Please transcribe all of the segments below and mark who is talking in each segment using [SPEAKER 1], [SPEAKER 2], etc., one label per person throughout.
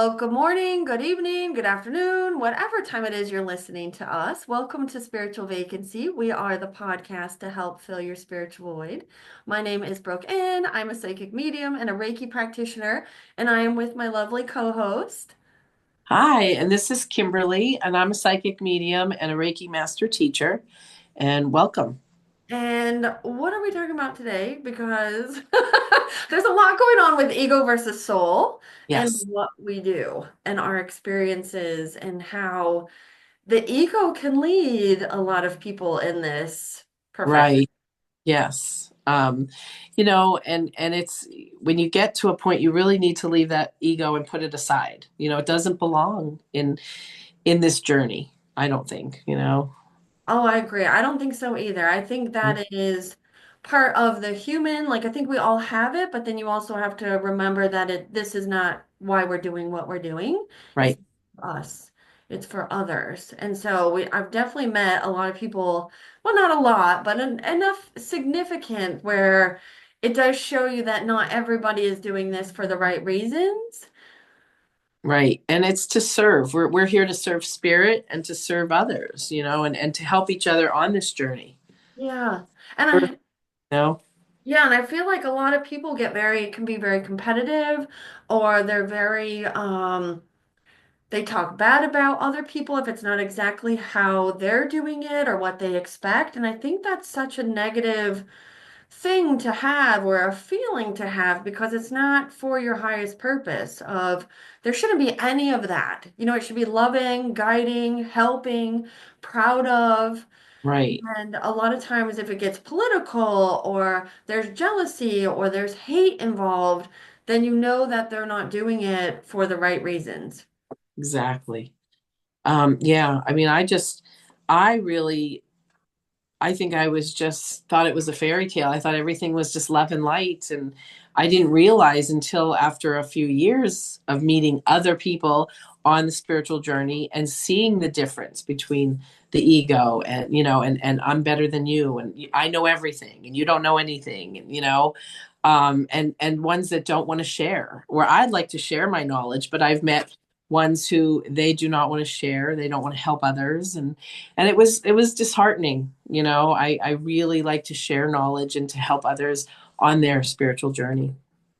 [SPEAKER 1] Well, good morning, good evening, good afternoon, whatever time it is you're listening to us. Welcome to Spiritual Vacancy. We are the podcast to help fill your spiritual void. My name is Brooke Ann. I'm a psychic medium and a Reiki practitioner, and I am with my lovely co-host.
[SPEAKER 2] Hi, and this is Kimberly, and I'm a psychic medium and a Reiki master teacher. And welcome.
[SPEAKER 1] And what are we talking about today? Because there's a lot going on with ego versus soul and
[SPEAKER 2] Yes,
[SPEAKER 1] what we do and our experiences and how the ego can lead a lot of people in this profession.
[SPEAKER 2] right. Yes. And it's when you get to a point, you really need to leave that ego and put it aside. It doesn't belong in this journey, I don't think.
[SPEAKER 1] Oh, I agree. I don't think so either. I think that it is part of the human, like I think we all have it, but then you also have to remember that this is not why we're doing what we're doing. It's
[SPEAKER 2] Right.
[SPEAKER 1] for us. It's for others. And so I've definitely met a lot of people, well, not a lot, but enough significant where it does show you that not everybody is doing this for the right reasons.
[SPEAKER 2] Right. And it's to serve. We're here to serve spirit and to serve others, and to help each other on this journey.
[SPEAKER 1] Yeah. And
[SPEAKER 2] You
[SPEAKER 1] I
[SPEAKER 2] know?
[SPEAKER 1] Yeah, and I feel like a lot of people can be very competitive or they're very they talk bad about other people if it's not exactly how they're doing it or what they expect. And I think that's such a negative thing to have or a feeling to have because it's not for your highest purpose of there shouldn't be any of that. It should be loving, guiding, helping, proud of.
[SPEAKER 2] Right.
[SPEAKER 1] And a lot of times, if it gets political or there's jealousy or there's hate involved, then you know that they're not doing it for the right reasons.
[SPEAKER 2] Exactly. Yeah, I mean, I really, I think I was just thought it was a fairy tale. I thought everything was just love and light. And I didn't realize until after a few years of meeting other people on the spiritual journey and seeing the difference between the ego and I'm better than you and I know everything and you don't know anything and ones that don't want to share, where I'd like to share my knowledge, but I've met ones who they do not want to share, they don't want to help others, and it was disheartening. I really like to share knowledge and to help others on their spiritual journey.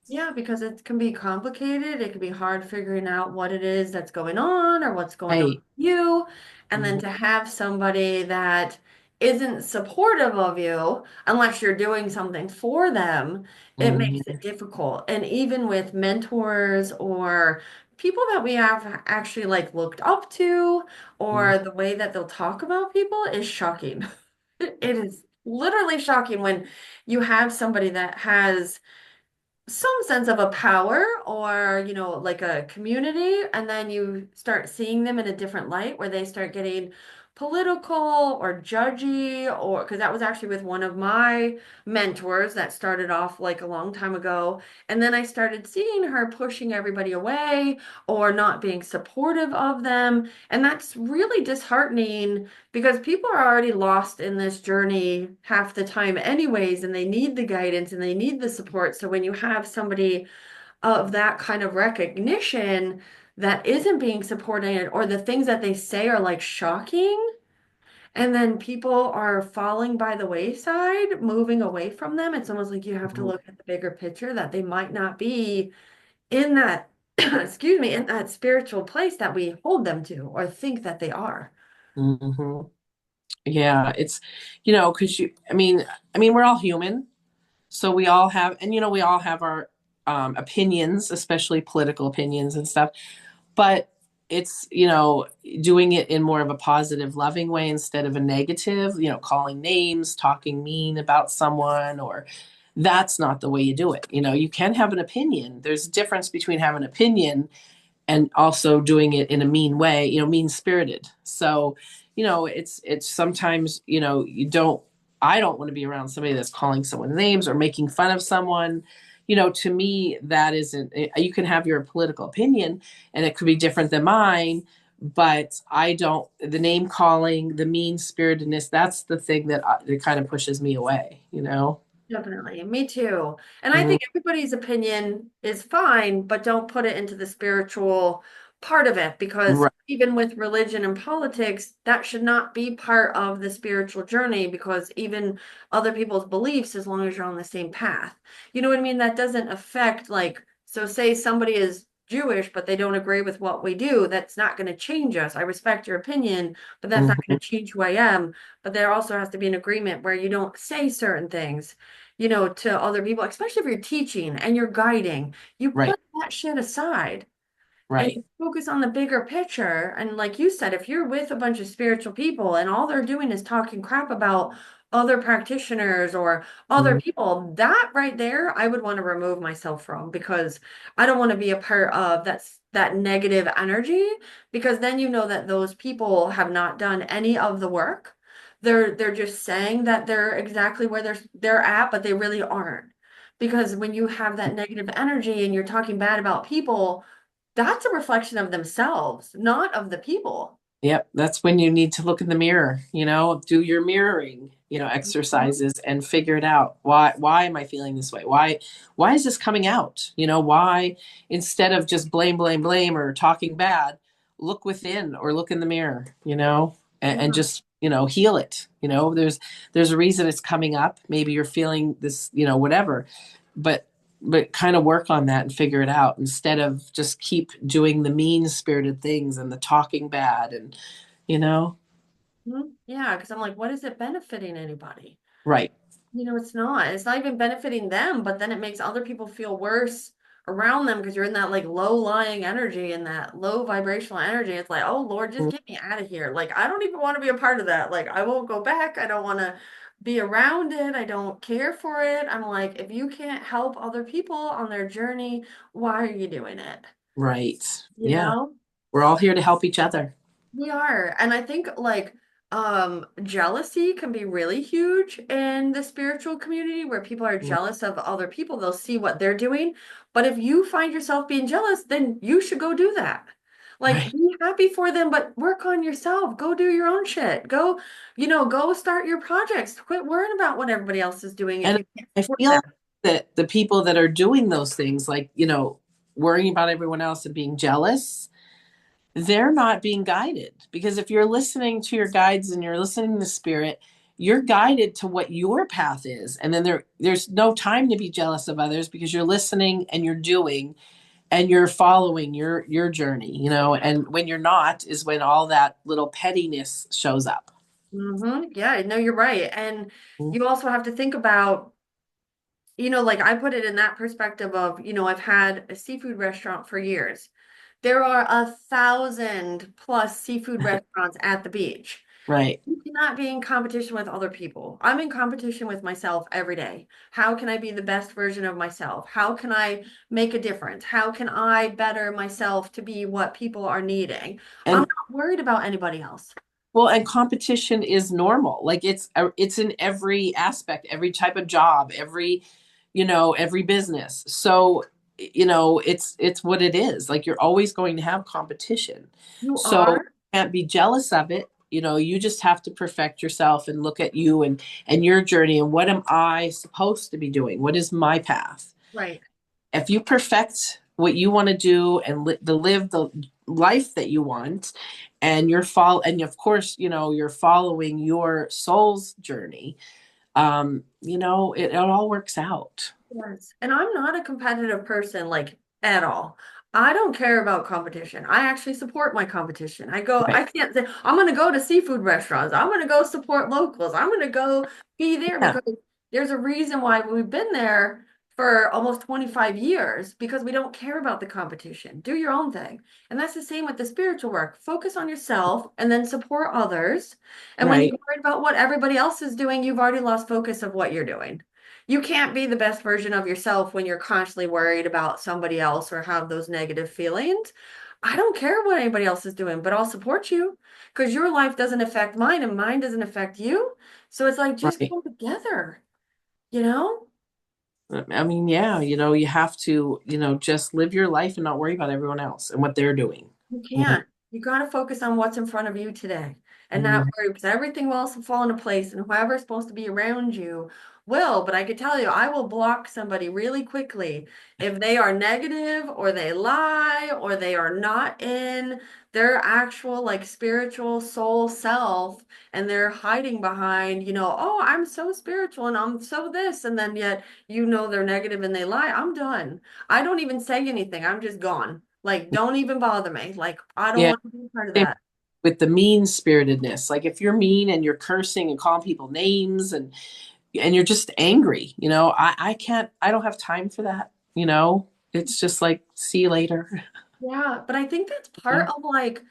[SPEAKER 1] Yeah, because it can be complicated. It can be hard figuring out what it is that's going on or what's going on
[SPEAKER 2] Right.
[SPEAKER 1] with you. And then
[SPEAKER 2] Mhm.
[SPEAKER 1] to have somebody that isn't supportive of you, unless you're doing something for them, it makes
[SPEAKER 2] Mhm.
[SPEAKER 1] it difficult. And even with mentors or people that we have actually like looked up to,
[SPEAKER 2] Mhm.
[SPEAKER 1] or the way that they'll talk about people is shocking. It is literally shocking when you have somebody that has some sense of a power or like a community, and then you start seeing them in a different light where they start getting political or judgy, or because that was actually with one of my mentors that started off like a long time ago, and then I started seeing her pushing everybody away or not being supportive of them, and that's really disheartening because people are already lost in this journey half the time anyways, and they need the guidance and they need the support. So when you have somebody of that kind of recognition that isn't being supported or the things that they say are like shocking, and then people are falling by the wayside, moving away from them, it's almost like you have to
[SPEAKER 2] Mhm.
[SPEAKER 1] look at the bigger picture that they might not be in that, excuse me, in that spiritual place that we hold them to or think that they are.
[SPEAKER 2] Mhm. Yeah, it's because I mean, we're all human, so we all have, and we all have our opinions, especially political opinions and stuff. But it's doing it in more of a positive, loving way instead of a negative, calling names, talking mean about someone, or that's not the way you do it. You can have an opinion. There's a difference between having an opinion and also doing it in a mean way, mean spirited. So, it's sometimes, I don't want to be around somebody that's calling someone names or making fun of someone. To me, that isn't, you can have your political opinion and it could be different than mine, but I don't, the name calling, the mean spiritedness, that's the thing that kind of pushes me away.
[SPEAKER 1] Definitely. Me too. And I
[SPEAKER 2] Mm,
[SPEAKER 1] think everybody's opinion is fine, but don't put it into the spiritual part of it because
[SPEAKER 2] right.
[SPEAKER 1] even with religion and politics, that should not be part of the spiritual journey because even other people's beliefs, as long as you're on the same path. You know what I mean? That doesn't affect, like, so say somebody is Jewish, but they don't agree with what we do, that's not going to change us. I respect your opinion, but that's not going
[SPEAKER 2] Mhm.
[SPEAKER 1] to change who I am. But there also has to be an agreement where you don't say certain things, you know, to other people, especially if you're teaching and you're guiding, you
[SPEAKER 2] Right,
[SPEAKER 1] put that shit aside and
[SPEAKER 2] right.
[SPEAKER 1] you focus on the bigger picture. And like you said, if you're with a bunch of spiritual people and all they're doing is talking crap about other practitioners or other
[SPEAKER 2] Mm,
[SPEAKER 1] people, that right there, I would want to remove myself from because I don't want to be a part of that negative energy because then you know that those people have not done any of the work. They're just saying that they're exactly where they're at, but they really aren't. Because when you have that negative energy and you're talking bad about people, that's a reflection of themselves, not of the people.
[SPEAKER 2] yep, that's when you need to look in the mirror, do your mirroring,
[SPEAKER 1] Mhm.
[SPEAKER 2] exercises and figure it out. Why am I feeling this way? Why is this coming out? Why, instead of just blame, blame, blame or talking bad, look within or look in the mirror, and
[SPEAKER 1] Yeah.
[SPEAKER 2] just, heal it. There's a reason it's coming up. Maybe you're feeling this, whatever, but kind of work on that and figure it out instead of just keep doing the mean spirited things and the talking bad and you know
[SPEAKER 1] Mhm. Yeah, because I'm like, what is it benefiting anybody?
[SPEAKER 2] right.
[SPEAKER 1] You know, it's not. It's not even benefiting them, but then it makes other people feel worse around them because you're in that like low-lying energy and that low vibrational energy. It's like, oh Lord, just get me out of here. Like, I don't even want to be a part of that. Like, I won't go back. I don't want to be around it. I don't care for it. I'm like, if you can't help other people on their journey, why are you doing it?
[SPEAKER 2] Right,
[SPEAKER 1] You
[SPEAKER 2] yeah,
[SPEAKER 1] know?
[SPEAKER 2] we're all here to help each other.
[SPEAKER 1] We are. And I think like jealousy can be really huge in the spiritual community where people are
[SPEAKER 2] Mm,
[SPEAKER 1] jealous of other people. They'll see what they're doing. But if you find yourself being jealous, then you should go do that. Like
[SPEAKER 2] right.
[SPEAKER 1] be happy for them, but work on yourself. Go do your own shit. Go, you know, go start your projects. Quit worrying about what everybody else is doing if
[SPEAKER 2] And
[SPEAKER 1] you can't
[SPEAKER 2] I
[SPEAKER 1] support them.
[SPEAKER 2] feel that the people that are doing those things, like, worrying about everyone else and being jealous, they're not being guided, because if you're listening to your guides and you're listening to spirit, you're guided to what your path is, and then there's no time to be jealous of others because you're listening and you're doing and you're following your journey, and when you're not is when all that little pettiness shows up.
[SPEAKER 1] Yeah, no, you're right. And you also have to think about, you know, like I put it in that perspective of, you know, I've had a seafood restaurant for years. There are 1,000+ seafood restaurants at the beach.
[SPEAKER 2] Right.
[SPEAKER 1] You cannot be in competition with other people. I'm in competition with myself every day. How can I be the best version of myself? How can I make a difference? How can I better myself to be what people are needing? I'm
[SPEAKER 2] And
[SPEAKER 1] not worried about anybody else.
[SPEAKER 2] well, and competition is normal. Like it's in every aspect, every type of job, every business. So, it's what it is. Like you're always going to have competition.
[SPEAKER 1] You
[SPEAKER 2] So you
[SPEAKER 1] are
[SPEAKER 2] can't be jealous of it. You just have to perfect yourself and look at you and your journey and what am I supposed to be doing? What is my path?
[SPEAKER 1] right.
[SPEAKER 2] If you perfect what you want to do and live the life that you want, and and of course, you're following your soul's journey, it all works out.
[SPEAKER 1] Yes. And I'm not a competitive person, like at all. I don't care about competition. I actually support my competition. I
[SPEAKER 2] Right.
[SPEAKER 1] can't say, I'm going to go to seafood restaurants. I'm going to go support locals. I'm going to go be there
[SPEAKER 2] Yeah.
[SPEAKER 1] because there's a reason why we've been there for almost 25 years because we don't care about the competition. Do your own thing. And that's the same with the spiritual work. Focus on yourself and then support others. And when
[SPEAKER 2] Right.
[SPEAKER 1] you're worried about what everybody else is doing, you've already lost focus of what you're doing. You can't be the best version of yourself when you're constantly worried about somebody else or have those negative feelings. I don't care what anybody else is doing, but I'll support you because your life doesn't affect mine and mine doesn't affect you. So it's like just
[SPEAKER 2] Right.
[SPEAKER 1] come together, you know?
[SPEAKER 2] I mean, yeah, you have to, just live your life and not worry about everyone else and what they're doing.
[SPEAKER 1] You
[SPEAKER 2] You know?
[SPEAKER 1] can't. You got to focus on what's in front of you today and not
[SPEAKER 2] Mhm.
[SPEAKER 1] worry because everything will also fall into place and whoever's supposed to be around you will, but I could tell you, I will block somebody really quickly if they are negative or they lie or they are not in their actual like spiritual soul self and they're hiding behind, oh, I'm so spiritual and I'm so this, and then yet they're negative and they lie. I'm done. I don't even say anything. I'm just gone. Like, don't even bother me. Like, I don't
[SPEAKER 2] Yeah.
[SPEAKER 1] want to be a part of
[SPEAKER 2] Same
[SPEAKER 1] that.
[SPEAKER 2] with the mean spiritedness. Like if you're mean and you're cursing and calling people names and you're just angry, I don't have time for that, It's just like, see you later.
[SPEAKER 1] Yeah, but I think that's
[SPEAKER 2] Yeah.
[SPEAKER 1] part of like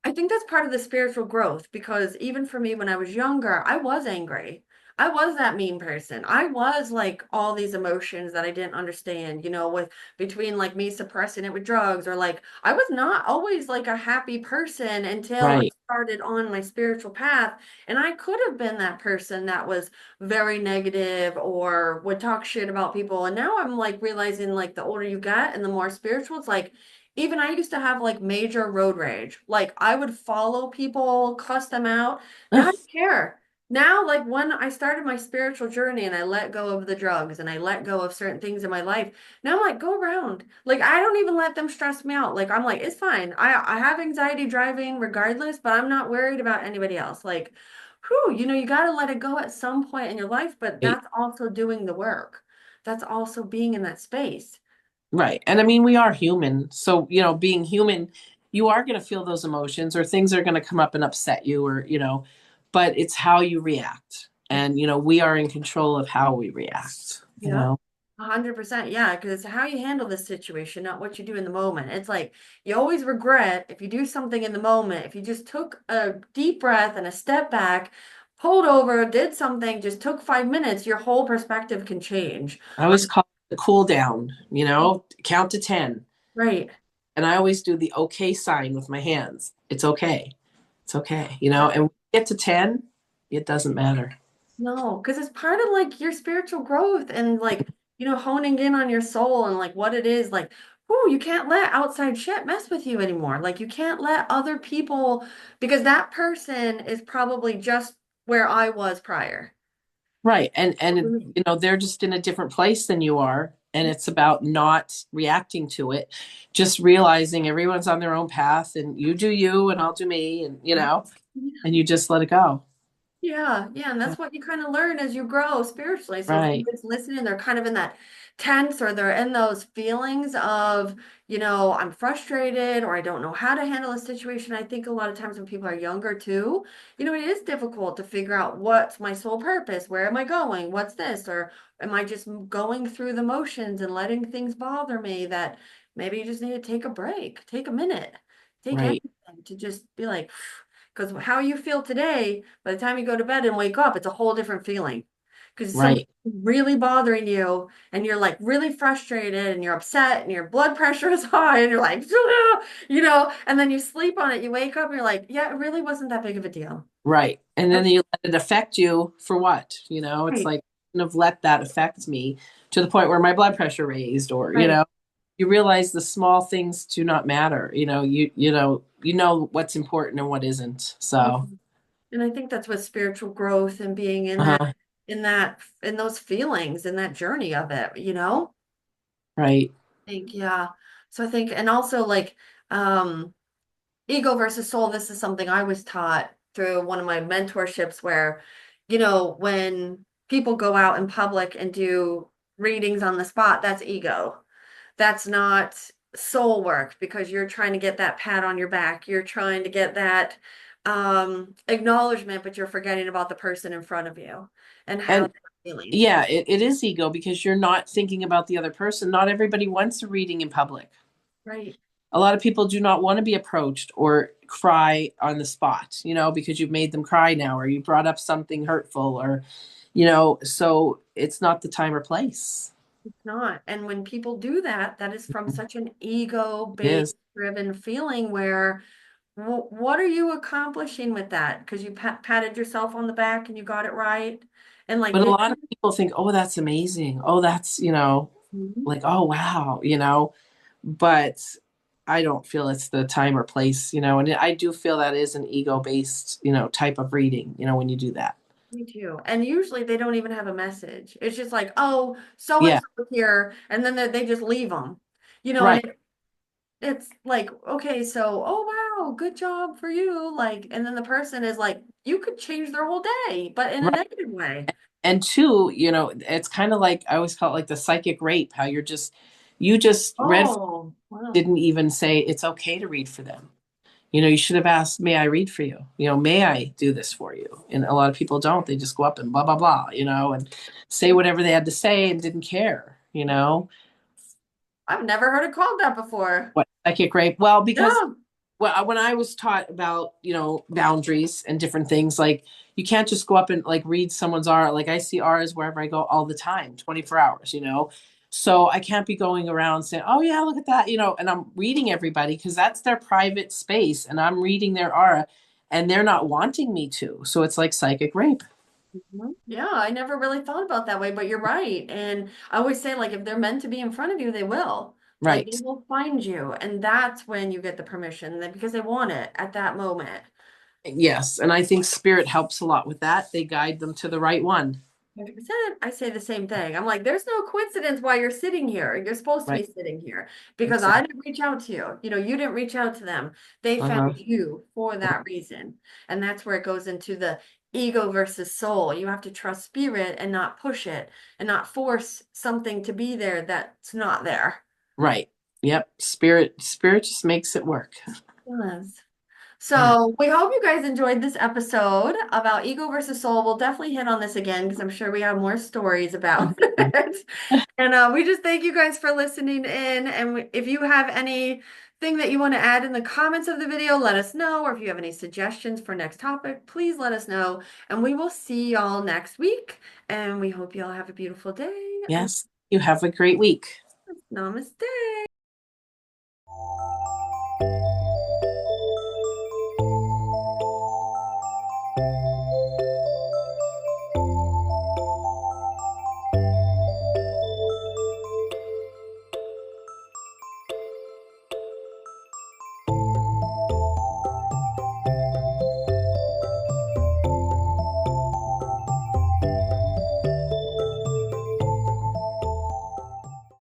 [SPEAKER 1] I think that's part of the spiritual growth because even for me when I was younger, I was angry. I was that mean person. I was like all these emotions that I didn't understand, with between like me suppressing it with drugs or like I was not always like a happy person until I
[SPEAKER 2] Right.
[SPEAKER 1] started on my spiritual path. And I could have been that person that was very negative or would talk shit about people. And now I'm like realizing like the older you get and the more spiritual, it's like even I used to have like major road rage. Like I would follow people, cuss them out. Now I don't care. Now, like when I started my spiritual journey and I let go of the drugs and I let go of certain things in my life, now I'm like, go around. Like I don't even let them stress me out. Like I'm like, it's fine. I have anxiety driving regardless, but I'm not worried about anybody else. Like, whew, you got to let it go at some point in your life, but
[SPEAKER 2] Right.
[SPEAKER 1] that's also doing the work. That's also being in that space.
[SPEAKER 2] Right. And I mean, we are human. So, being human, you are going to feel those emotions or things are going to come up and upset you but it's how you react. And, we are in control of how we react, you
[SPEAKER 1] Yeah.
[SPEAKER 2] know?
[SPEAKER 1] 100%. Yeah, because it's how you handle the situation, not what you do in the moment. It's like you always regret if you do something in the moment. If you just took a deep breath and a step back, pulled over, did something, just took 5 minutes, your whole perspective can change.
[SPEAKER 2] I always call it the cool down, count to 10.
[SPEAKER 1] Right.
[SPEAKER 2] And I always do the okay sign with my hands. It's okay. It's okay. And when we get to 10, it doesn't matter.
[SPEAKER 1] No, because it's part of like your spiritual growth and like, honing in on your soul and like what it is. Like, oh, you can't let outside shit mess with you anymore. Like, you can't let other people, because that person is probably just where I was prior.
[SPEAKER 2] Right. And
[SPEAKER 1] Mhm.
[SPEAKER 2] they're just in a different place than you are. And it's about not reacting to it, just realizing everyone's on their own path and you do you and I'll do me and you just let it go.
[SPEAKER 1] Yeah, yeah, and that's what you kind of learn as you grow spiritually. So if
[SPEAKER 2] Right.
[SPEAKER 1] somebody's listening, they're kind of in that tense or they're in those feelings of, I'm frustrated or I don't know how to handle a situation. I think a lot of times when people are younger too, it is difficult to figure out what's my sole purpose, where am I going, what's this, or am I just going through the motions and letting things bother me that maybe you just need to take a break, take a minute, take
[SPEAKER 2] Right.
[SPEAKER 1] anything to just be like, because how you feel today, by the time you go to bed and wake up, it's a whole different feeling. Because something
[SPEAKER 2] Right.
[SPEAKER 1] really bothering you and you're like really frustrated and you're upset and your blood pressure is high and you're like, and then you sleep on it, you wake up and you're like, yeah, it really wasn't that big of a deal.
[SPEAKER 2] Right. And then you let it affect you for what? It's
[SPEAKER 1] Right,
[SPEAKER 2] like kind of let that affect me to the point where my blood pressure raised or,
[SPEAKER 1] right.
[SPEAKER 2] you realize the small things do not matter. You know what's important and what isn't. So,
[SPEAKER 1] Mhm. And I think that's what spiritual growth and being
[SPEAKER 2] uh
[SPEAKER 1] in those feelings, in that journey of it.
[SPEAKER 2] right.
[SPEAKER 1] Think, yeah. So I think, and also like, um, ego versus soul, this is something I was taught through one of my mentorships where, when people go out in public and do readings on the spot, that's ego. That's not soul work because you're trying to get that pat on your back. You're trying to get that acknowledgement, but you're forgetting about the person in front of you and how
[SPEAKER 2] And
[SPEAKER 1] they're feeling.
[SPEAKER 2] yeah, it is ego because you're not thinking about the other person. Not everybody wants a reading in public.
[SPEAKER 1] Right.
[SPEAKER 2] A lot of people do not want to be approached or cry on the spot, because you've made them cry now or you brought up something hurtful or, so it's not the time or place.
[SPEAKER 1] Not. And when people do that, that is from such an
[SPEAKER 2] It
[SPEAKER 1] ego-based
[SPEAKER 2] is.
[SPEAKER 1] driven feeling where what are you accomplishing with that? Because you patted yourself on the back and you got it right. And like,
[SPEAKER 2] But a
[SPEAKER 1] did
[SPEAKER 2] lot
[SPEAKER 1] you?
[SPEAKER 2] of people think, oh, that's amazing. Oh, that's,
[SPEAKER 1] Mhm.
[SPEAKER 2] like, oh, wow. But I don't feel it's the time or place, and I do feel that is an ego based, type of reading, when you do that.
[SPEAKER 1] Me too. And usually they don't even have a message. It's just like, oh, so and
[SPEAKER 2] Yeah,
[SPEAKER 1] so here, and then they just leave them. And
[SPEAKER 2] right.
[SPEAKER 1] it's like, okay, so, oh wow, good job for you. Like, and then the person is like, you could change their whole day, but in a
[SPEAKER 2] Right.
[SPEAKER 1] negative way.
[SPEAKER 2] And two, it's kind of like I always call it like the psychic rape, how you just read,
[SPEAKER 1] Oh, wow.
[SPEAKER 2] didn't even say it's okay to read for them. You should have asked, may I read for you? May I do this for you? And a lot of people don't. They just go up and blah, blah, blah, and say whatever they had to say and didn't care.
[SPEAKER 1] I've never heard it called that before.
[SPEAKER 2] What psychic rape? Well, because
[SPEAKER 1] Yeah.
[SPEAKER 2] when I was taught about, boundaries and different things, like you can't just go up and like read someone's aura. Like I see auras wherever I go all the time, 24 hours. So I can't be going around saying, oh yeah, look at that, and I'm reading everybody because that's their private space and I'm reading their aura and they're not wanting me to. So it's like psychic rape.
[SPEAKER 1] Mhm. Yeah, I never really thought about that way, but you're right. And I always say, like, if they're meant to be in front of you, they will. Like,
[SPEAKER 2] Right.
[SPEAKER 1] they will find you. And that's when you get the permission, because they want it at that moment.
[SPEAKER 2] Yes. And I think spirit helps a lot with that. They guide them to the right one.
[SPEAKER 1] 100%. I say the same thing. I'm like, there's no coincidence why you're sitting here. You're supposed to be
[SPEAKER 2] Right.
[SPEAKER 1] sitting here because I
[SPEAKER 2] Exactly.
[SPEAKER 1] didn't reach out to you. You didn't reach out to them. They found
[SPEAKER 2] Uh-huh.
[SPEAKER 1] you for that reason. And that's where it goes into the ego versus soul. You have to trust spirit and not push it and not force something to be there that's not there.
[SPEAKER 2] Right. Yep. Spirit just makes it work.
[SPEAKER 1] Yes.
[SPEAKER 2] Yeah.
[SPEAKER 1] So we hope you guys enjoyed this episode about ego versus soul. We'll definitely hit on this again because I'm sure we have more stories about it. And we just thank you guys for listening in. And if you have anything that you want to add in the comments of the video, let us know. Or if you have any suggestions for next topic, please let us know. And we will see y'all next week. And we hope y'all have a beautiful day. And
[SPEAKER 2] Yes. You have a great week.
[SPEAKER 1] namaste.